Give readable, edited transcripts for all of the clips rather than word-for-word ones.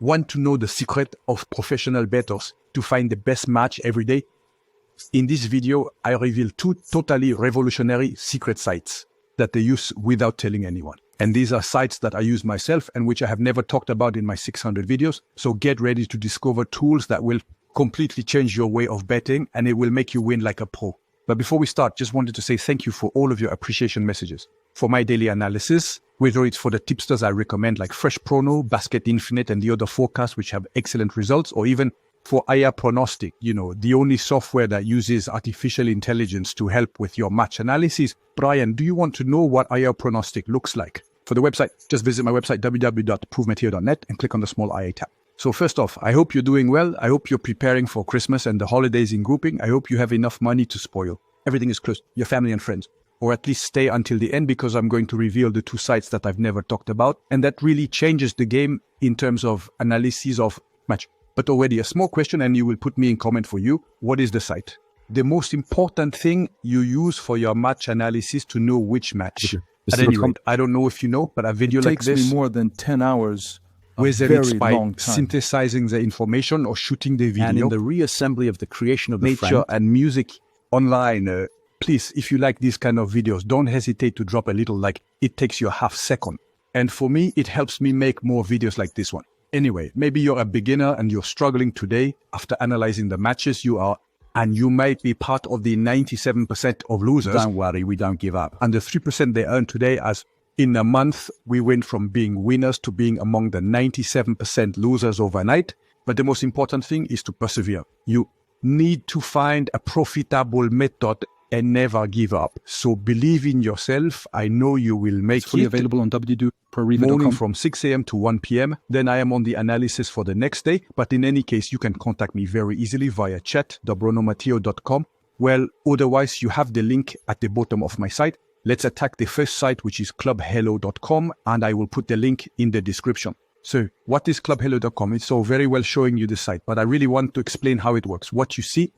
Want to know the secret of professional bettors to find the best match every day? In this video, I reveal 2 totally revolutionary secret sites that they use without telling anyone. And these are sites that I use myself and which I have never talked about in my 600 videos. So get ready to discover tools that will completely change your way of betting, and it will make you win like a pro. But before we start, just wanted to say thank you for all of your appreciation messages. For my daily analysis, whether it's for the tipsters I recommend like Fresh Prono, Basket Infinite, and the other forecasts which have excellent results, or even for IR Pronostic, the only software that uses artificial intelligence to help with your match analysis. Brian, do you want to know what IR Pronostic looks like? For the website, just visit my website, www.provemeteo.net, and click on the small IA tab. So first off, I hope you're doing well. I hope you're preparing for Christmas and the holidays in grouping. I hope you have enough money to spoil. Everything is close, your family and friends. Or at least stay until the end, because I'm going to reveal the 2 sites that I've never talked about. And that really changes the game in terms of analysis of match. But already a small question, and you will put me in comment for you. What is the site? The most important thing you use for your match analysis to know which match. At any rate, I don't know if you know, but a video like this takes me more than 10 hours. Whether it's by synthesizing the information or shooting the video. And in the reassembly of the creation of the nature and music online. Please, if you like these kind of videos, don't hesitate to drop a little like. It takes you a half second. And for me, it helps me make more videos like this one. Anyway, maybe you're a beginner and you're struggling today. After analyzing the matches, and you might be part of the 97% of losers. Don't worry, we don't give up. And the 3% they earn today, as in a month, we went from being winners to being among the 97% losers overnight. But the most important thing is to persevere. You need to find a profitable method and never give up. So believe in yourself. I know you will make it. Fully available on www.proriver.com. Morning from 6 a.m. to 1 p.m. Then I am on the analysis for the next day. But in any case, you can contact me very easily via chat, dobronomateo.com. Well, otherwise, you have the link at the bottom of my site. Let's attack the first site, which is clubhello.com, and I will put the link in the description. So what is clubhello.com? It's so very well showing you the site, but I really want to explain how it works. What you see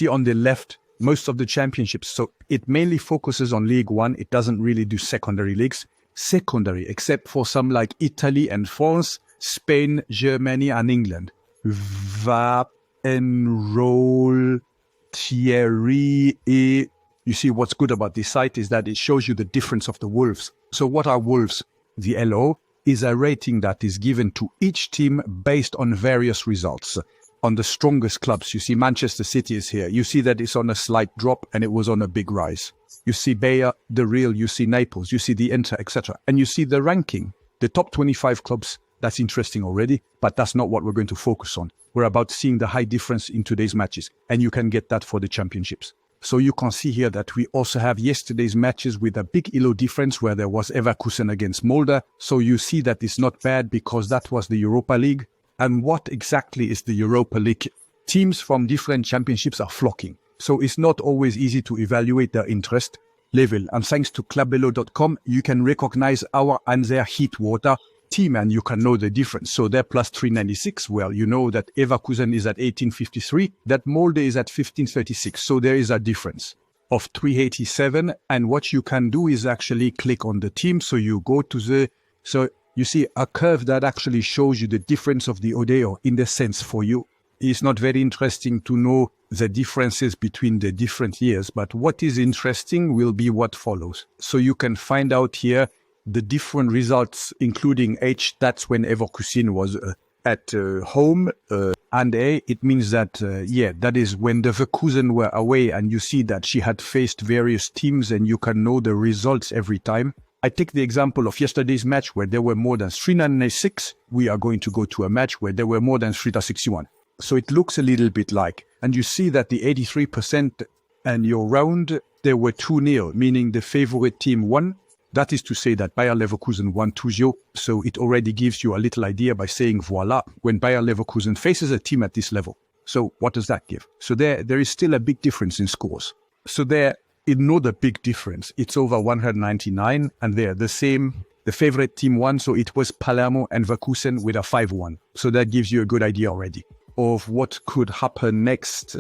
on the left, most of the championships. So it mainly focuses on League One. It doesn't really do secondary leagues. Secondary, except for some like Italy and France, Spain, Germany, and England. Va, enroll, Thierry, et... You see, what's good about this site is that it shows you the difference of the Wolves. So what are Wolves? The LO is a rating that is given to each team based on various results. On the strongest clubs, you see Manchester City is here. You see that it's on a slight drop and it was on a big rise. You see Bayer, the Real, you see Naples, you see the Inter, etc. And you see the ranking, the top 25 clubs. That's interesting already, but that's not what we're going to focus on. We're about seeing the high difference in today's matches, and you can get that for the championships. So you can see here that we also have yesterday's matches with a big ELO difference where there was Leverkusen against Molde. So you see that it's not bad because that was the Europa League. And what exactly is the Europa League? Teams from different championships are flocking. So it's not always easy to evaluate their interest level. And thanks to clubhello.com, you can recognize our and their heat water team and you can know the difference. So they're plus 396. Well, you know that Leverkusen is at 1853, that Molde is at 1536. So there is a difference of 387. And what you can do is actually click on the team. So you go to so you see a curve that actually shows you the difference of the Odeo in the sense for you. It's not very interesting to know the differences between the different years, but what is interesting will be what follows. So you can find out here the different results, including H, that's when Leverkusen was at home, and A, it means that, that is when the Leverkusen were away, and you see that she had faced various teams and you can know the results every time. I take the example of yesterday's match where there were more than 396. We are going to go to a match where there were more than 361. So it looks a little bit like, and you see that the 83% and your round, there were 2-0, meaning the favorite team won. That is to say that Bayer Leverkusen won 2-0. So it already gives you a little idea by saying, voila, when Bayer Leverkusen faces a team at this level. So what does that give? So there is still a big difference in scores. So there, another big difference. It's over 199 and they're the same. The favorite team won. So it was Palermo and Leverkusen with a 5-1. So that gives you a good idea already of what could happen next.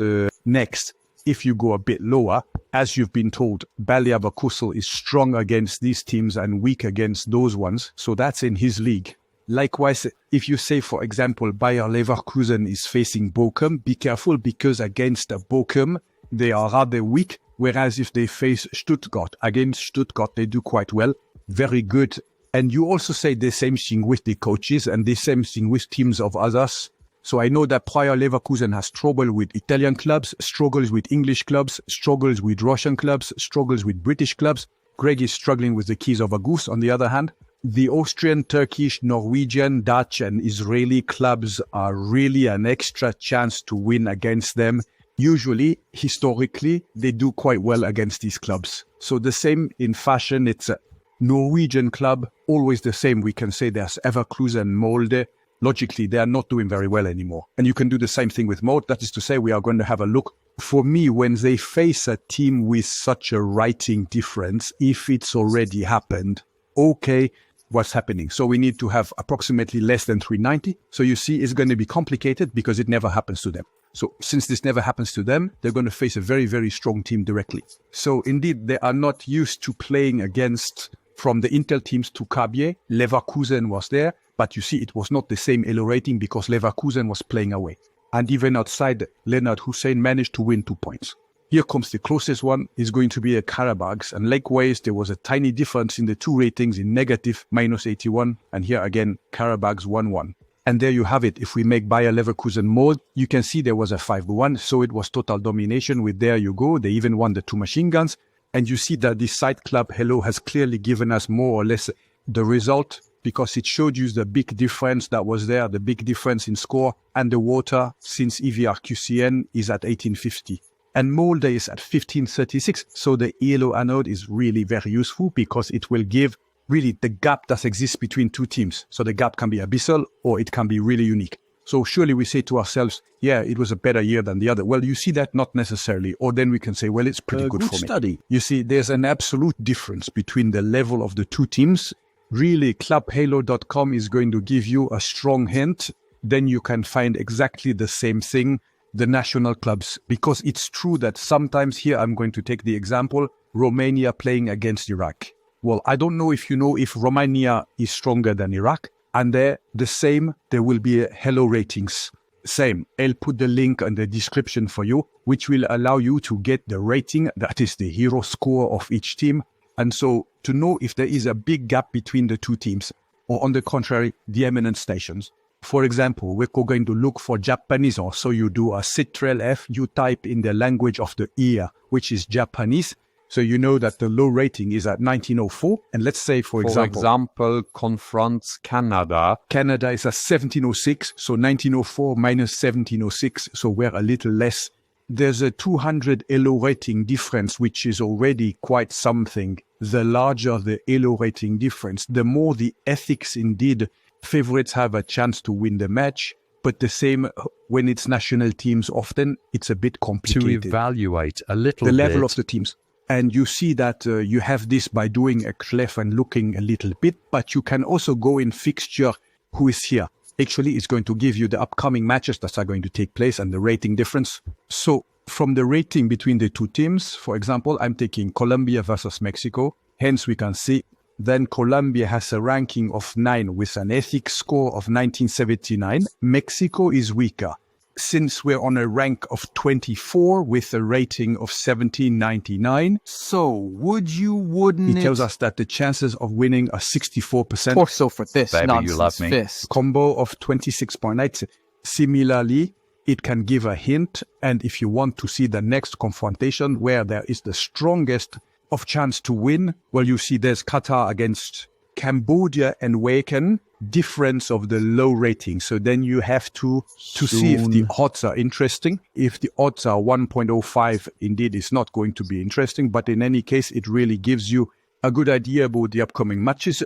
If you go a bit lower, as you've been told, Bayer Leverkusen is strong against these teams and weak against those ones. So that's in his league. Likewise, if you say, for example, Bayer Leverkusen is facing Bochum, be careful because against Bochum, they are rather weak. Whereas if they face Stuttgart, against Stuttgart, they do quite well, very good. And you also say the same thing with the coaches and the same thing with teams of others. So I know that Bayer Leverkusen has trouble with Italian clubs, struggles with English clubs, struggles with Russian clubs, struggles with British clubs. Greg is struggling with the keys of a goose, on the other hand. The Austrian, Turkish, Norwegian, Dutch and Israeli clubs are really an extra chance to win against them. Usually, historically, they do quite well against these clubs. So the same in fashion, it's a Norwegian club, always the same. We can say there's Leverkusen, Molde. Logically, they are not doing very well anymore. And you can do the same thing with Molde. That is to say, we are going to have a look. For me, when they face a team with such a rating difference, if it's already happened, okay, what's happening? So we need to have approximately less than 390. So you see, it's going to be complicated because it never happens to them. So since this never happens to them, they're going to face a very, very strong team directly. So indeed, they are not used to playing against, from the Intel teams to Kabier. Leverkusen was there, but you see, it was not the same Elo rating because Leverkusen was playing away. And even outside, Leonard Hussein managed to win 2 points. Here comes the closest one, is going to be a Karabaghs. And likewise, there was a tiny difference in the two ratings in negative, -81. And here again, Karabaghs 1-1. And there you have it. If we make Bayer Leverkusen Molde, you can see there was a 5-1. So it was total domination with there you go. They even won the 2 machine guns. And you see that this side club, Hello, has clearly given us more or less the result because it showed you the big difference that was there, the big difference in score and the water since EVRQCN is at 1850. And Molde is at 1536. So the ELO anode is really very useful because it will give really the gap that exists between two teams. So the gap can be abyssal or it can be really unique. So surely we say to ourselves, yeah, it was a better year than the other. Well, you see that not necessarily. Or then we can say, well, it's pretty good for me. Study. You see, there's an absolute difference between the level of the two teams. Really, clubhalo.com is going to give you a strong hint. Then you can find exactly the same thing, the national clubs. Because it's true that sometimes here, I'm going to take the example, Romania playing against Iraq. Well, I don't know if you know if Romania is stronger than Iraq. And there, the same, there will be Hello ratings. Same. I'll put the link in the description for you, which will allow you to get the rating, that is the hero score of each team. And so to know if there is a big gap between the two teams, or on the contrary, the eminent stations. For example, we're going to look for Japanese, or so you do a Ctrl F, you type in the language of the ear, which is Japanese. So you know that the low rating is at 1904. And let's say, for example, confronts Canada. Canada is at 1706. So 1904 minus 1706. So we're a little less. There's a 200 ELO rating difference, which is already quite something. The larger the ELO rating difference, the more the ethics indeed. Favorites have a chance to win the match. But the same when it's national teams, often it's a bit complicated. To evaluate a little the bit. level of the teams. And you see that you have this by doing a clef and looking a little bit, but you can also go in fixture who is here. Actually, it's going to give you the upcoming matches that are going to take place and the rating difference. So from the rating between the two teams, for example, I'm taking Colombia versus Mexico. Hence, we can see then Colombia has a ranking of 9 with an ethics score of 1979. Mexico is weaker. Since we're on a rank of 24 with a rating of 1799. So, wouldn't it tells us that the chances of winning are 64%. Or so for this Baby, nonsense you love me. fist. Combo of 26.8. Similarly, it can give a hint. And if you want to see the next confrontation where there is the strongest of chance to win, well, you see there's Qatar against Cambodia and Waken, difference of the low rating. So then you have to see if the odds are interesting. If the odds are 1.05, indeed, it's not going to be interesting. But in any case, it really gives you a good idea about the upcoming matches.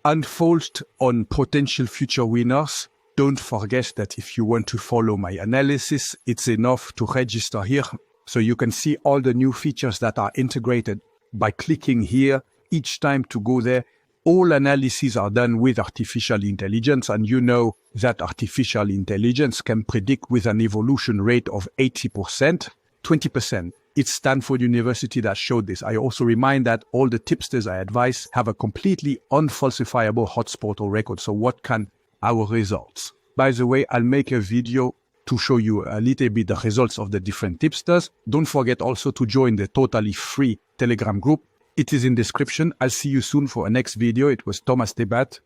Unfold on potential future winners. Don't forget that if you want to follow my analysis, it's enough to register here. So you can see all the new features that are integrated by clicking here each time to go there. All analyses are done with artificial intelligence, and you know that artificial intelligence can predict with an evolution rate of 80%, 20%. It's Stanford University that showed this. I also remind that all the tipsters I advise have a completely unfalsifiable hotspot or record. So what can our results. By the way, I'll make a video to show you a little bit the results of the different tipsters. Don't forget also to join the totally free Telegram group. It is in description. I'll see you soon for a next video. It was Thomas Tebat.